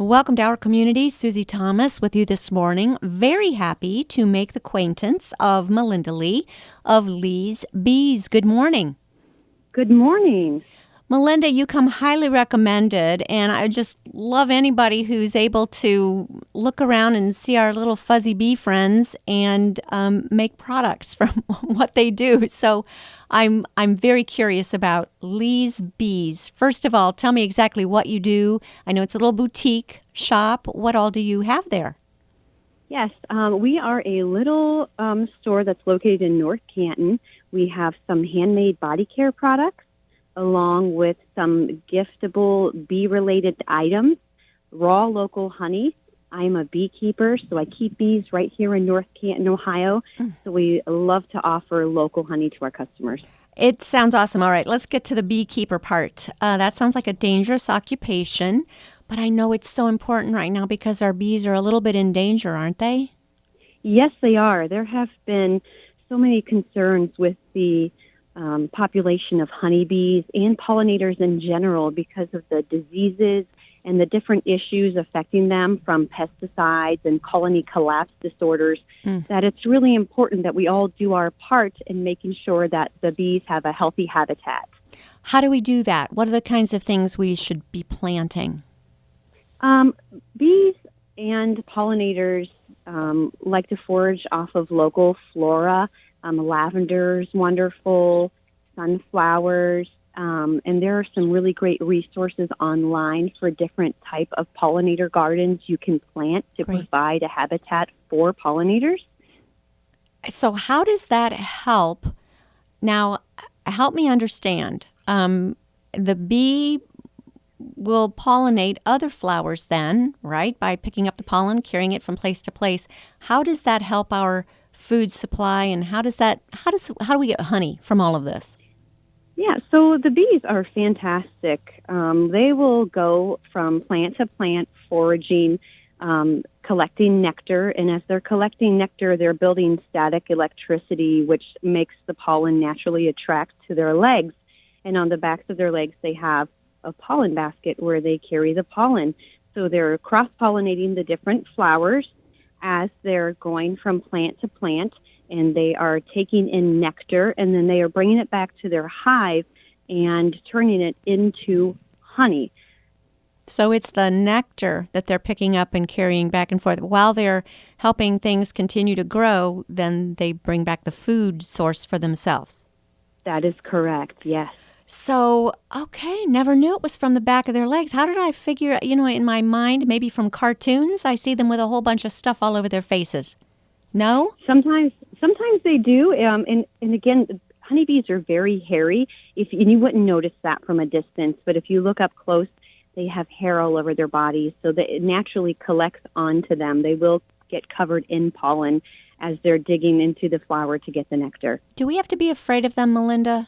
Welcome to our community. Susie Thomas with you this morning. Very happy to make the acquaintance of Melinda Lee of Lee's Bees. Good morning. Good morning. Melinda, you come highly recommended, and I just love anybody who's able to look around and see our little fuzzy bee friends and make products from what they do. So I'm very curious about Lee's Bees. First of all, tell me exactly what you do. I know it's a little boutique shop. What all do you have there? Yes, we are a little store that's located in North Canton. We have some handmade body care products, along with some giftable bee-related items, raw local honey. I'm a beekeeper, so I keep bees right here in North Canton, Ohio. So we love to offer local honey to our customers. It sounds awesome. All right, let's get to the beekeeper part. That sounds like a dangerous occupation, but I know it's so important right now because our bees are a little bit in danger, aren't they? Yes, they are. There have been so many concerns with the population of honeybees and pollinators in general because of the diseases and the different issues affecting them from pesticides and colony collapse disorders, that it's really important that we all do our part in making sure that the bees have a healthy habitat. How do we do that? What are the kinds of things we should be planting? Bees and pollinators like to forage off of local flora. Lavender's wonderful, sunflowers, and there are some really great resources online for different type of pollinator gardens you can plant to provide a habitat for pollinators. So how does that help? Now, help me understand. The bee will pollinate other flowers then, right, by picking up the pollen, carrying it from place to place. How does that help our food supply, and how do we get honey from all of this? Yeah, so the bees are fantastic. They will go from plant to plant foraging, collecting nectar, and as they're collecting nectar, they're building static electricity, which makes the pollen naturally attract to their legs. And on the backs of their legs, they have a pollen basket where they carry the pollen. So they're cross-pollinating the different flowers as they're going from plant to plant, and they are taking in nectar, and then they are bringing it back to their hive and turning it into honey. So it's the nectar that they're picking up and carrying back and forth. While they're helping things continue to grow, then they bring back the food source for themselves. That is correct, yes. So, okay, never knew it was from the back of their legs. How did I figure, in my mind, maybe from cartoons, I see them with a whole bunch of stuff all over their faces. No? Sometimes they do, and again, honeybees are very hairy. And you wouldn't notice that from a distance, but if you look up close, they have hair all over their bodies, so that it naturally collects onto them. They will get covered in pollen as they're digging into the flower to get the nectar. Do we have to be afraid of them, Melinda?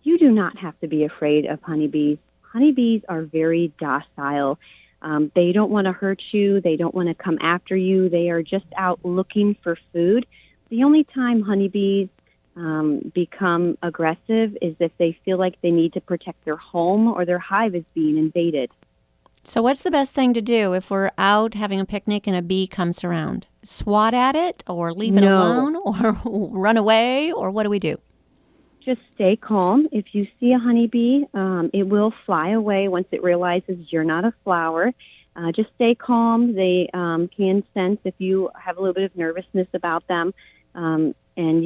You do not have to be afraid of honeybees. Honeybees are very docile. They don't want to hurt you. They don't want to come after you. They are just out looking for food. The only time honeybees become aggressive is if they feel like they need to protect their home or their hive is being invaded. So what's the best thing to do if we're out having a picnic and a bee comes around? Swat at it or leave it alone or run away, or what do we do? Just stay calm. If you see a honeybee, it will fly away once it realizes you're not a flower. Just stay calm. They can sense if you have a little bit of nervousness about them, and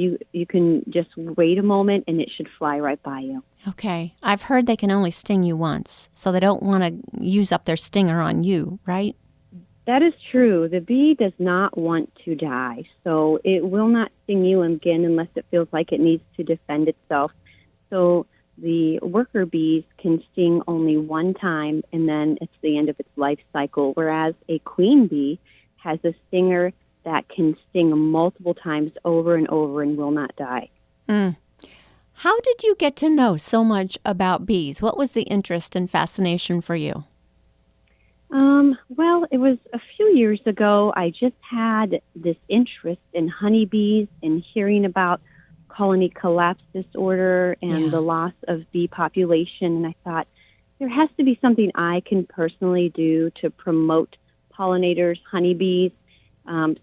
you can just wait a moment, and it should fly right by you. Okay. I've heard they can only sting you once, so they don't want to use up their stinger on you, right? That is true. The bee does not want to die, so it will not sting you again unless it feels like it needs to defend itself. So the worker bees can sting only one time, and then it's the end of its life cycle, whereas a queen bee has a stinger that can sting multiple times over and over and will not die. How did you get to know so much about bees? What was the interest and fascination for you? Well, it was a few years ago. I just had this interest in honeybees and hearing about colony collapse disorder and the loss of bee population. And I thought, there has to be something I can personally do to promote pollinators, honeybees.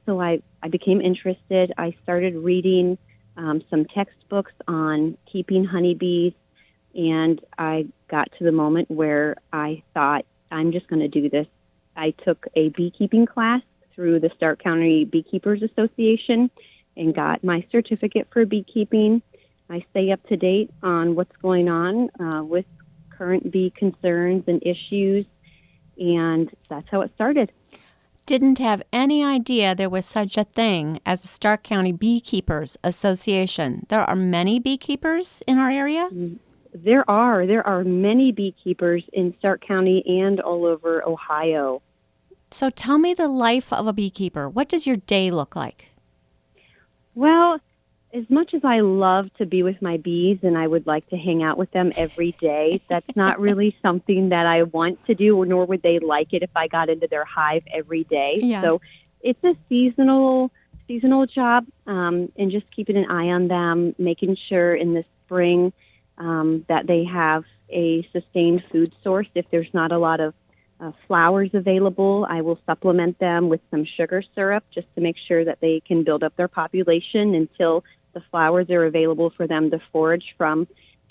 So I became interested. I started reading some textbooks on keeping honeybees, and I got to the moment where I thought, I'm just going to do this. I took a beekeeping class through the Stark County Beekeepers Association and got my certificate for beekeeping. I stay up to date on what's going on with current bee concerns and issues, and that's how it started. Didn't have any idea there was such a thing as the Stark County Beekeepers Association. There are many beekeepers in our area? There are many beekeepers in Stark County and all over Ohio. So tell me the life of a beekeeper. What does your day look like? Well, as much as I love to be with my bees and I would like to hang out with them every day, that's not really something that I want to do, nor would they like it if I got into their hive every day. Yeah. So it's a seasonal job, and just keeping an eye on them, making sure in the spring that they have a sustained food source. If there's not a lot of flowers available, I will supplement them with some sugar syrup just to make sure that they can build up their population until the flowers are available for them to forage from.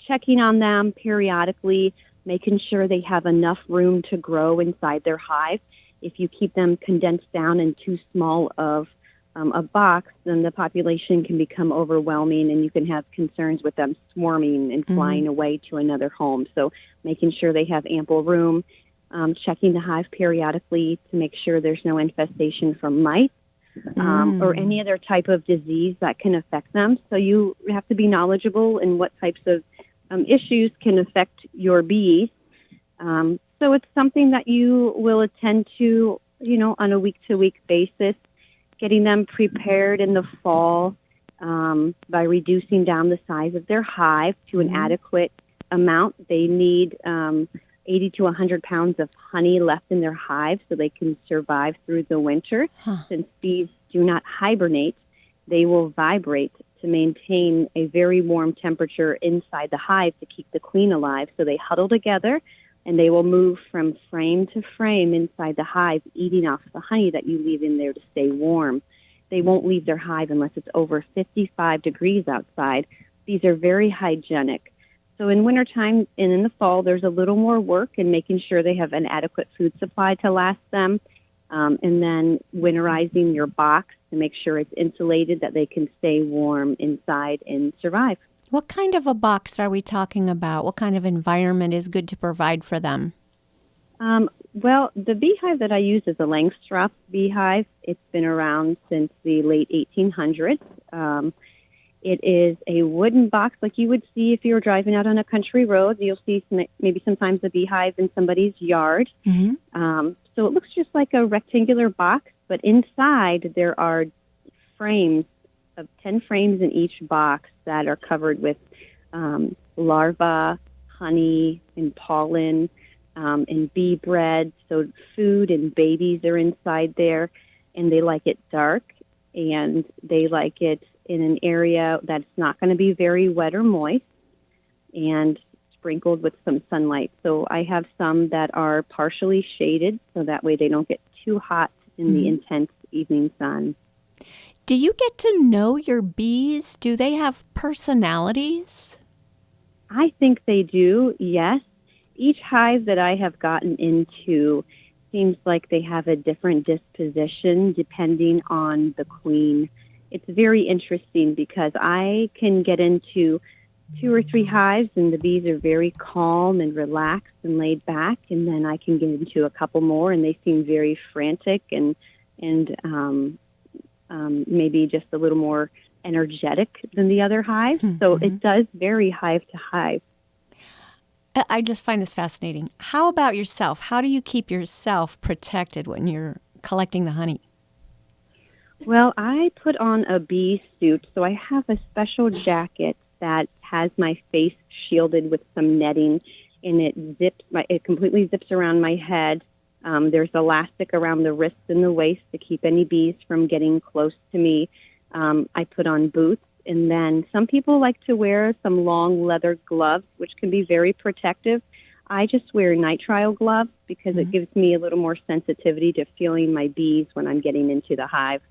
Checking on them periodically, making sure they have enough room to grow inside their hive. If you keep them condensed down in too small of a box, then the population can become overwhelming and you can have concerns with them swarming and flying away to another home. So making sure they have ample room, checking the hive periodically to make sure there's no infestation from mice or any other type of disease that can affect them. So you have to be knowledgeable in what types of issues can affect your bees. So it's something that you will attend to, on a week-to-week basis, getting them prepared in the fall by reducing down the size of their hive to an adequate amount. They need 80 to 100 pounds of honey left in their hive so they can survive through the winter. Since bees do not hibernate, they will vibrate to maintain a very warm temperature inside the hive to keep the queen alive. So they huddle together and they will move from frame to frame inside the hive, eating off the honey that you leave in there to stay warm. They won't leave their hive unless it's over 55 degrees outside. These are very hygienic. So in wintertime and in the fall, there's a little more work in making sure they have an adequate food supply to last them, and then winterizing your box to make sure it's insulated, that they can stay warm inside and survive. What kind of a box are we talking about? What kind of environment is good to provide for them? Well, the beehive that I use is a Langstroth beehive. It's been around since the late 1800s. It is a wooden box like you would see if you were driving out on a country road. You'll see maybe sometimes a beehive in somebody's yard. So it looks just like a rectangular box, but inside there are frames of 10 frames in each box that are covered with larvae, honey, and pollen, and bee bread. So food and babies are inside there, and they like it dark, and they like it in an area that's not going to be very wet or moist, and sprinkled with some sunlight. So I have some that are partially shaded, so that way they don't get too hot in the intense evening sun. Do you get to know your bees? Do they have personalities? I think they do, yes. Each hive that I have gotten into seems like they have a different disposition depending on the queen. It's very interesting because I can get into 2 or 3 hives and the bees are very calm and relaxed and laid back, and then I can get into a couple more and they seem very frantic and maybe just a little more energetic than the other hives. So it does vary hive to hive. I just find this fascinating. How about yourself? How do you keep yourself protected when you're collecting the honey? Well, I put on a bee suit, so I have a special jacket that has my face shielded with some netting, and it completely zips around my head. There's elastic around the wrists and the waist to keep any bees from getting close to me. I put on boots, and then some people like to wear some long leather gloves, which can be very protective. I just wear nitrile gloves because it gives me a little more sensitivity to feeling my bees when I'm getting into the hive.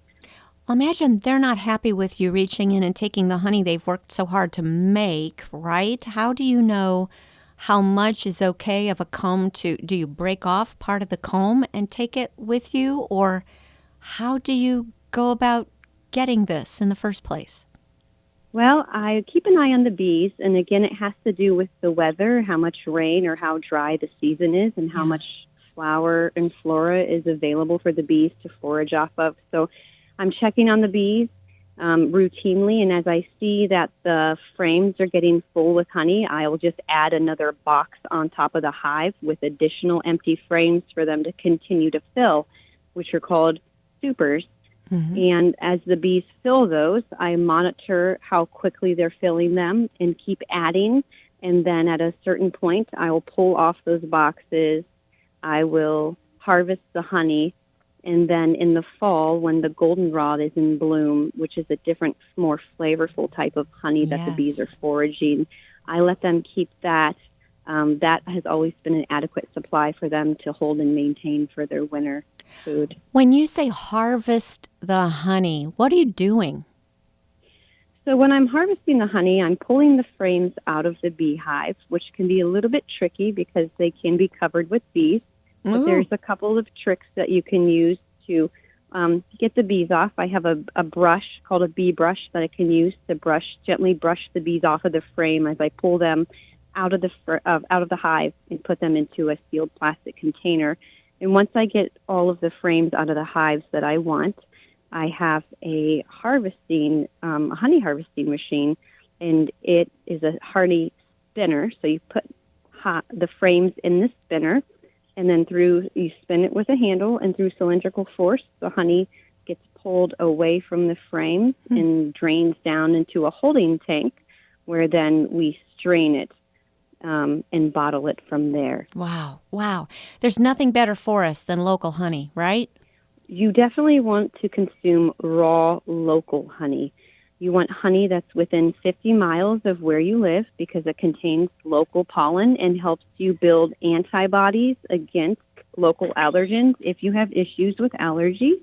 Well, imagine they're not happy with you reaching in and taking the honey they've worked so hard to make, right? How do you know how much is okay of a comb to, do you break off part of the comb and take it with you? Or how do you go about getting this in the first place? Well, I keep an eye on the bees, and again, it has to do with the weather, how much rain or how dry the season is, and how much flower and flora is available for the bees to forage off of. So I'm checking on the bees routinely, and as I see that the frames are getting full with honey, I'll just add another box on top of the hive with additional empty frames for them to continue to fill, which are called supers. And as the bees fill those, I monitor how quickly they're filling them and keep adding. And then at a certain point, I will pull off those boxes. I will harvest the honey. And then in the fall, when the goldenrod is in bloom, which is a different, more flavorful type of honey that the bees are foraging, I let them keep that. That has always been an adequate supply for them to hold and maintain for their winter food. When you say harvest the honey, what are you doing? So when I'm harvesting the honey, I'm pulling the frames out of the beehive, which can be a little bit tricky because they can be covered with bees. But there's a couple of tricks that you can use to get the bees off. I have a brush called a bee brush that I can use to gently brush the bees off of the frame as I pull them out of the hive and put them into a sealed plastic container. And once I get all of the frames out of the hives that I want, I have a honey harvesting machine, and it is a honey spinner. So you put the frames in the spinner, and then you spin it with a handle, and through cylindrical force, the honey gets pulled away from the frame and drains down into a holding tank, where then we strain it and bottle it from there. Wow. There's nothing better for us than local honey, right? You definitely want to consume raw, local honey. You want honey that's within 50 miles of where you live because it contains local pollen and helps you build antibodies against local allergens if you have issues with allergies.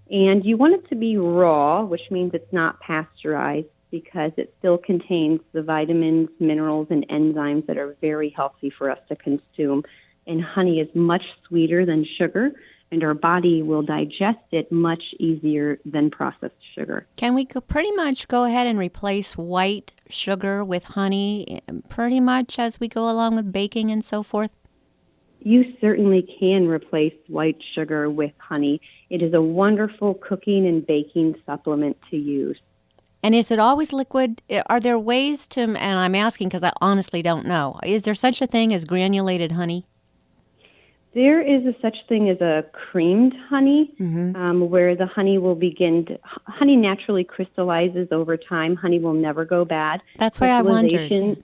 And you want it to be raw, which means it's not pasteurized, because it still contains the vitamins, minerals, and enzymes that are very healthy for us to consume. And honey is much sweeter than sugar, and our body will digest it much easier than processed sugar. Can we pretty much go ahead and replace white sugar with honey pretty much as we go along with baking and so forth? You certainly can replace white sugar with honey. It is a wonderful cooking and baking supplement to use. And is it always liquid? Are there ways to, and I'm asking because I honestly don't know, is there such a thing as granulated honey? There is such thing as a creamed honey, where the honey will honey naturally crystallizes over time. Honey will never go bad. That's why I wondered.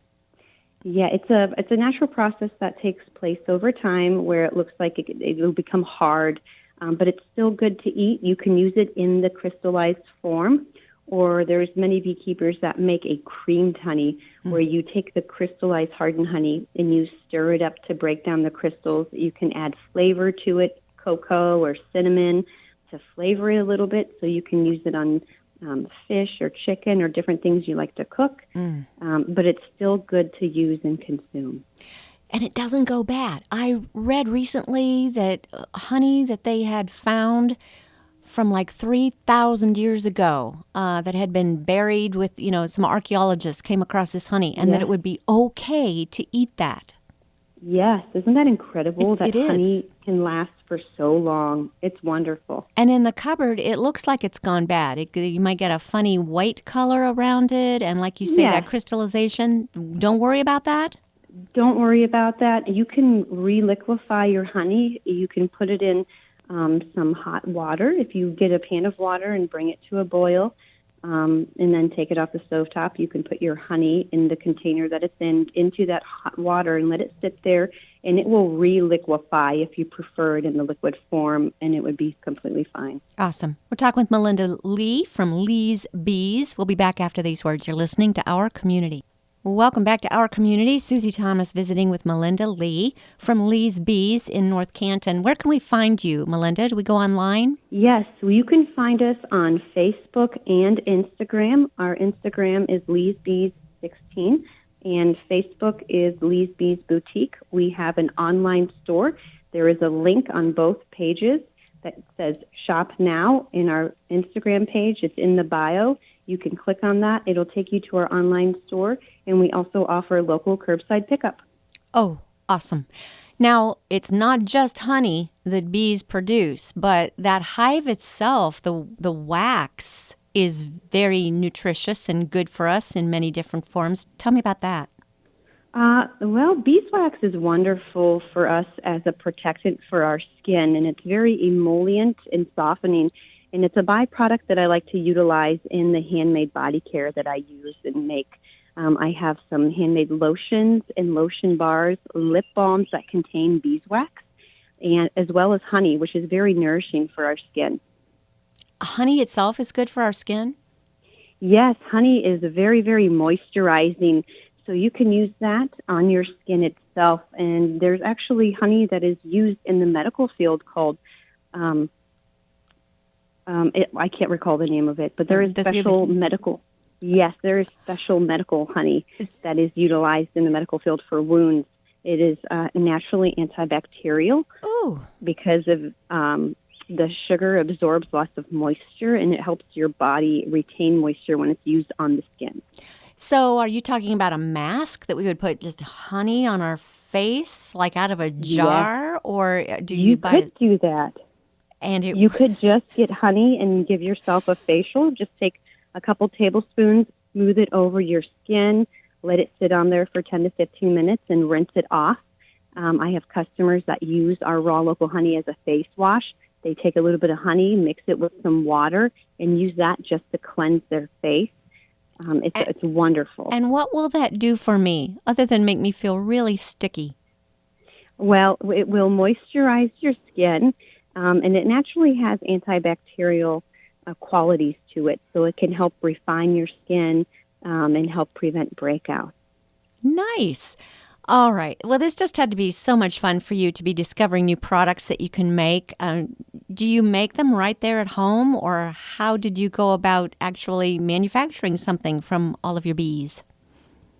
Yeah, it's a natural process that takes place over time where it looks like it will become hard, but it's still good to eat. You can use it in the crystallized form, or there's many beekeepers that make a creamed honey where you take the crystallized hardened honey and you stir it up to break down the crystals. You can add flavor to it, cocoa or cinnamon, to flavor it a little bit, so you can use it on fish or chicken or different things you like to cook. But it's still good to use and consume. And it doesn't go bad. I read recently that honey that they had found from like 3,000 years ago that had been buried with, some archaeologists came across this honey, and that it would be okay to eat that. Yes. Isn't that incredible that it honey is. can last for so long? It's wonderful. And in the cupboard, it looks like it's gone bad. You might get a funny white color around it, and like you say, that crystallization. Don't worry about that? Don't worry about that. You can reliquefy your honey. You can put it in some hot water. If you get a pan of water and bring it to a boil, and then take it off the stovetop, you can put your honey in the container that it's in into that hot water and let it sit there, and it will reliquefy if you prefer it in the liquid form, and it would be completely fine. Awesome. We're talking with Melinda Lee from Lee's Bees. We'll be back after these words. You're listening to Our Community. Welcome back to our community. Susie Thomas visiting with Melinda Lee from Lee's Bees in North Canton. Where can we find you, Melinda? Do we go online? Yes, well, you can find us on Facebook and Instagram. Our Instagram is Lee's Bees 16, and Facebook is Lee's Bees Boutique. We have an online store. There is a link on both pages that says Shop Now in our Instagram page. It's in the bio. You can click on that. It'll take you to our online store, and we also offer local curbside pickup. Oh, awesome. Now, it's not just honey that bees produce, but that hive itself, the wax, is very nutritious and good for us in many different forms. Tell me about that. Well, beeswax is wonderful for us as a protectant for our skin, and it's very emollient and softening. And it's a byproduct that I like to utilize in the handmade body care that I use and make. I have some handmade lotions and lotion bars, lip balms that contain beeswax, and as well as honey, which is very nourishing for our skin. Honey itself is good for our skin? Yes, honey is very, very moisturizing. So you can use that on your skin itself. And there's actually honey that is used in the medical field called, I can't recall the name of it, but there is special medical. Yes, there is special medical honey that is utilized in the medical field for wounds. It is naturally antibacterial because of the sugar absorbs lots of moisture, and it helps your body retain moisture when it's used on the skin. So are you talking about a mask that we would put just honey on our face, like out of a jar? Yes. Or do you buy could do that. And you could just get honey and give yourself a facial. Just take a couple tablespoons, smooth it over your skin, let it sit on there for 10 to 15 minutes, and rinse it off. I have customers that use our raw local honey as a face wash. They take a little bit of honey, mix it with some water, and use that just to cleanse their face. It's wonderful. And what will that do for me, other than make me feel really sticky? Well, it will moisturize your skin, and it naturally has antibacterial qualities to it, so it can help refine your skin and help prevent breakouts. Nice. All right. Well, this just had to be so much fun for you to be discovering new products that you can make. Do you make them right there at home, or how did you go about actually manufacturing something from all of your bees?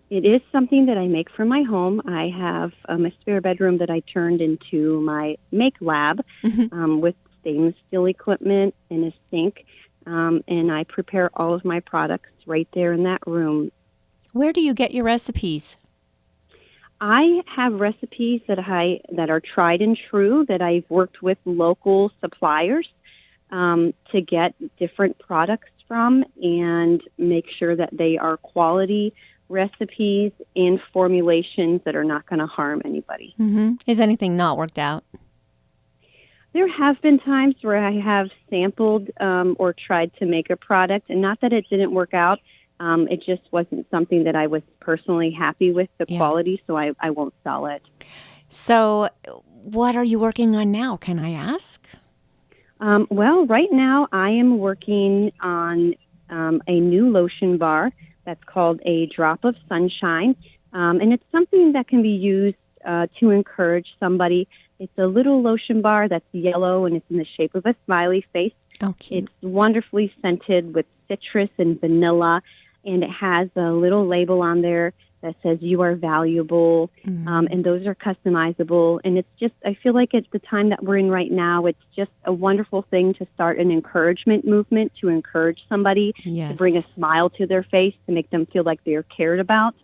It is something that I make from my home. I have a spare bedroom that I turned into my make lab with stainless steel equipment and a sink, and I prepare all of my products right there in that room. Where do you get your recipes? I have recipes that are tried and true, that I've worked with local suppliers to get different products from and make sure that they are quality recipes and formulations that are not going to harm anybody. Mm-hmm. Is anything not worked out? There have been times where I have sampled or tried to make a product, and not that it didn't work out. It just wasn't something that I was personally happy with the quality, so I won't sell it. So what are you working on now, can I ask? Well, right now I am working on a new lotion bar that's called a Drop of Sunshine, and it's something that can be used to encourage somebody. It's a little lotion bar that's yellow, and it's in the shape of a smiley face. Oh, cute. It's wonderfully scented with citrus and vanilla, and it has a little label on there that says you are valuable, and those are customizable. And it's just, I feel like at the time that we're in right now, it's just a wonderful thing to start an encouragement movement, to encourage somebody, to bring a smile to their face, to make them feel like they're cared about.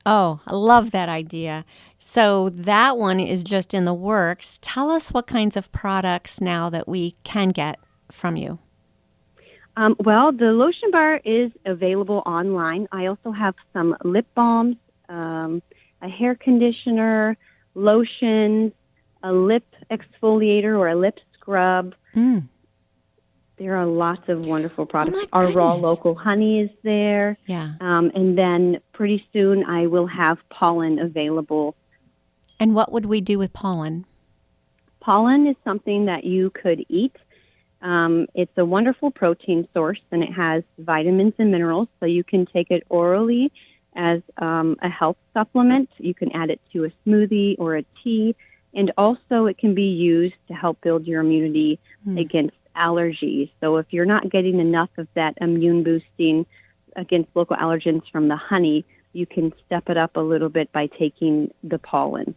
Oh, I love that idea. So that one is just in the works. Tell us what kinds of products now that we can get from you. Well, the lotion bar is available online. I also have some lip balms, a hair conditioner, lotions, a lip exfoliator or a lip scrub. There are lots of wonderful products. Our raw local honey is there. Yeah. And then pretty soon I will have pollen available. And what would we do with pollen? Pollen is something that you could eat. It's a wonderful protein source, and it has vitamins and minerals, so you can take it orally as a health supplement. You can add it to a smoothie or a tea, and also it can be used to help build your immunity against allergies. So if you're not getting enough of that immune boosting against local allergens from the honey, you can step it up a little bit by taking the pollen.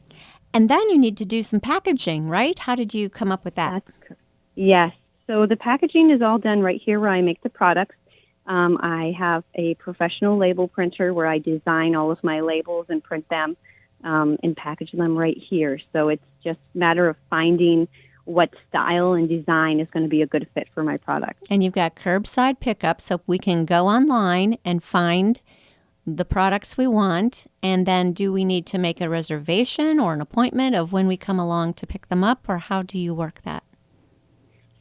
And then you need to do some packaging, right? How did you come up with that? Yes. So the packaging is all done right here where I make the products. I have a professional label printer where I design all of my labels and print them and package them right here. So it's just a matter of finding what style and design is going to be a good fit for my product. And you've got curbside pickup, so we can go online and find the products we want. And then do we need to make a reservation or an appointment of when we come along to pick them up, or how do you work that?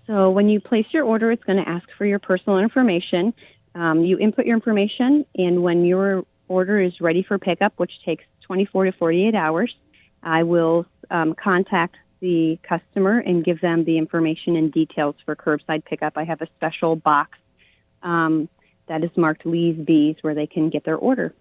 So when you place your order, it's going to ask for your personal information. You input your information, and when your order is ready for pickup, which takes 24 to 48 hours, I will contact the customer and give them the information and details for curbside pickup. I have a special box that is marked Lee's Bees where they can get their order.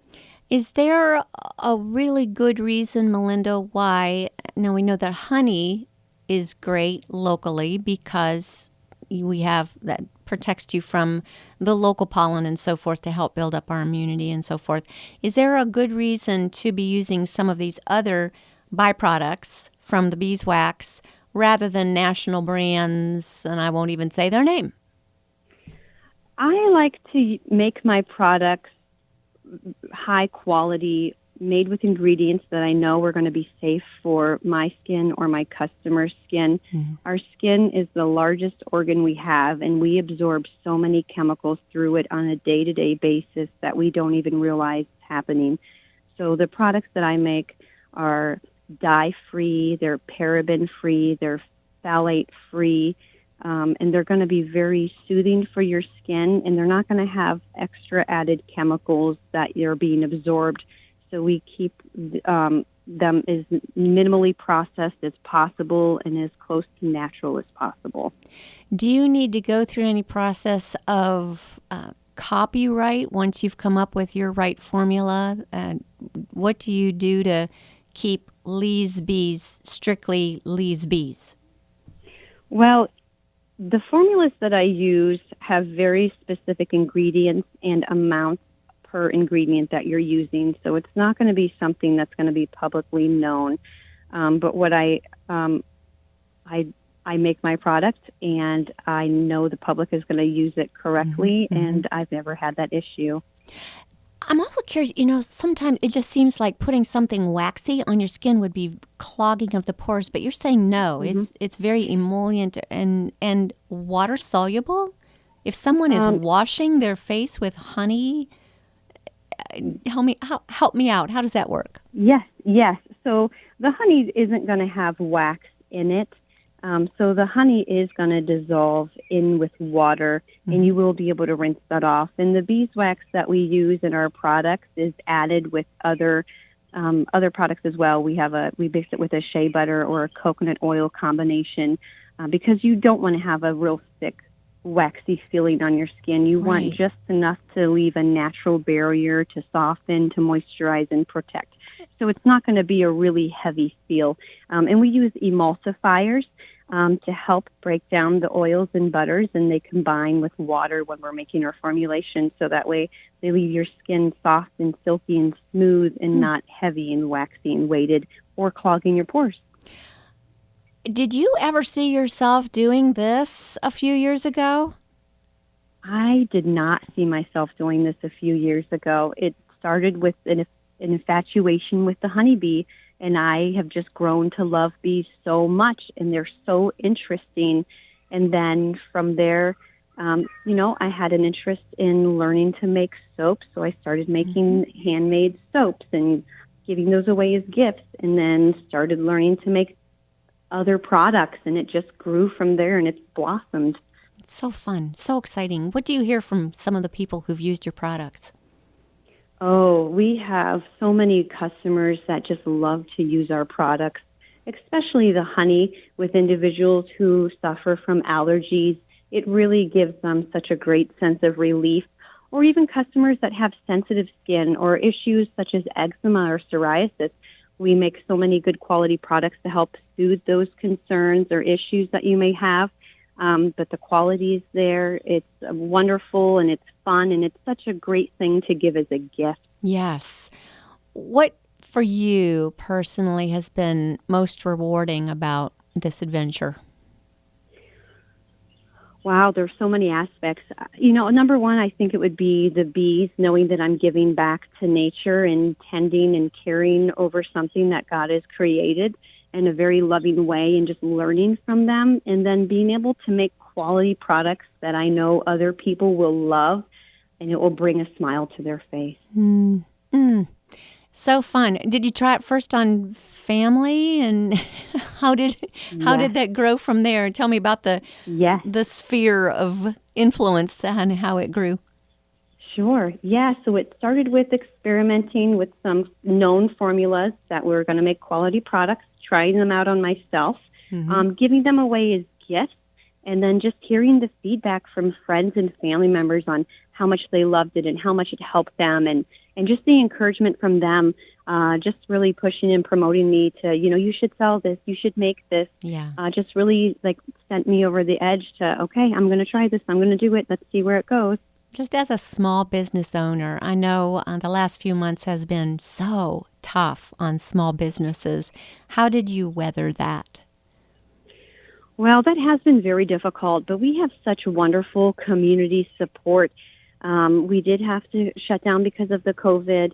Is there a really good reason, Melinda, why, now we know that honey is great locally because we have that protects you from the local pollen and so forth to help build up our immunity and so forth. Is there a good reason to be using some of these other byproducts from the beeswax rather than national brands, and I won't even say their name? I like to make my products high quality, made with ingredients that I know are going to be safe for my skin or my customer's skin. Mm-hmm. Our skin is the largest organ we have, and we absorb so many chemicals through it on a day-to-day basis that we don't even realize happening. So the products that I make are dye-free, they're paraben-free, they're phthalate-free, and they're going to be very soothing for your skin, and they're not going to have extra added chemicals that are being absorbed. So we keep them as minimally processed as possible and as close to natural as possible. Do you need to go through any process of copyright once you've come up with your right formula? What do you do to keep Lee's Bees strictly Lee's Bees? Well, the formulas that I use have very specific ingredients and amounts per ingredient that you're using, so it's not going to be something that's going to be publicly known. But what I make my product, and I know the public is going to use it correctly, mm-hmm. and I've never had that issue. I'm also curious, sometimes it just seems like putting something waxy on your skin would be clogging of the pores, but you're saying no, mm-hmm. it's very emollient and water soluble. If someone is washing their face with honey, help me out. How does that work? Yes. So the honey isn't going to have wax in it. So the honey is going to dissolve in with water, mm-hmm. and you will be able to rinse that off. And the beeswax that we use in our products is added with other products as well. We mix it with a shea butter or a coconut oil combination because you don't want to have a real thick, waxy feeling on your skin. You want just enough to leave a natural barrier to soften, to moisturize, and protect. So it's not going to be a really heavy feel. And we use emulsifiers to help break down the oils and butters, and they combine with water when we're making our formulation, so that way they leave your skin soft and silky and smooth and not heavy and waxy and weighted or clogging your pores. Did you ever see yourself doing this a few years ago? I did not see myself doing this a few years ago. It started with an infatuation with the honeybee, and I have just grown to love bees so much, and they're so interesting. And then from there, I had an interest in learning to make soap, so I started making mm-hmm. handmade soaps and giving those away as gifts, and then started learning to make other products, and it just grew from there, and it's blossomed. It's so fun, so exciting. What do you hear from some of the people who've used your products? Oh, we have so many customers that just love to use our products, especially the honey with individuals who suffer from allergies. It really gives them such a great sense of relief. or even customers that have sensitive skin or issues such as eczema or psoriasis. We make so many good quality products to help soothe those concerns or issues that you may have. But the quality is there. It's wonderful and it's fun and it's such a great thing to give as a gift. Yes. What for you personally has been most rewarding about this adventure? Wow, there's so many aspects. Number one, I think it would be the bees, knowing that I'm giving back to nature and tending and caring over something that God has created in a very loving way and just learning from them. And then being able to make quality products that I know other people will love and it will bring a smile to their face. Mm. Mm. So fun. Did you try it first on family, and how did Yes. that grow from there? Tell me about Yes. the sphere of influence and how it grew. Sure. Yeah. So it started with experimenting with some known formulas that were going to make quality products, trying them out on myself, Mm-hmm. giving them away as gifts, and then just hearing the feedback from friends and family members on how much they loved it and how much it helped them, and just the encouragement from them, just really pushing and promoting me to, you should sell this, you should make this. Yeah. Just really like sent me over the edge to, okay, I'm going to try this, I'm going to do it, let's see where it goes. Just as a small business owner, I know the last few months has been so tough on small businesses. How did you weather that? Well, that has been very difficult, but we have such wonderful community support. We did have to shut down because of the COVID,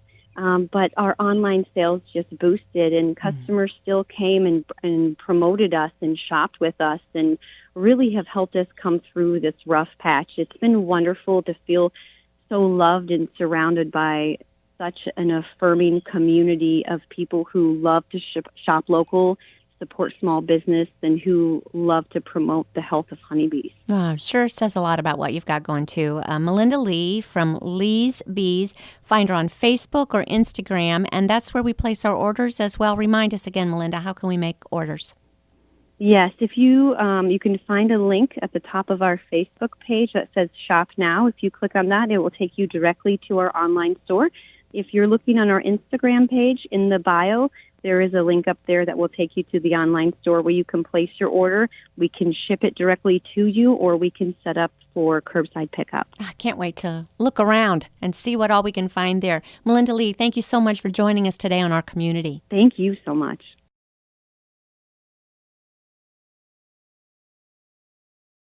but our online sales just boosted, and customers still came and promoted us and shopped with us and really have helped us come through this rough patch. It's been wonderful to feel so loved and surrounded by such an affirming community of people who love to shop local, support small business, and who love to promote the health of honeybees. Sure says a lot about what you've got going too. Melinda Lee from Lee's Bees. Find her on Facebook or Instagram, and that's where we place our orders as well. Remind us again, Melinda, how can we make orders? Yes, if you can find a link at the top of our Facebook page that says Shop Now. If you click on that, it will take you directly to our online store. If you're looking on our Instagram page, in the bio, there is a link up there that will take you to the online store where you can place your order. We can ship it directly to you, or we can set up for curbside pickup. I can't wait to look around and see what all we can find there. Melinda Lee, thank you so much for joining us today on Our Community. Thank you so much.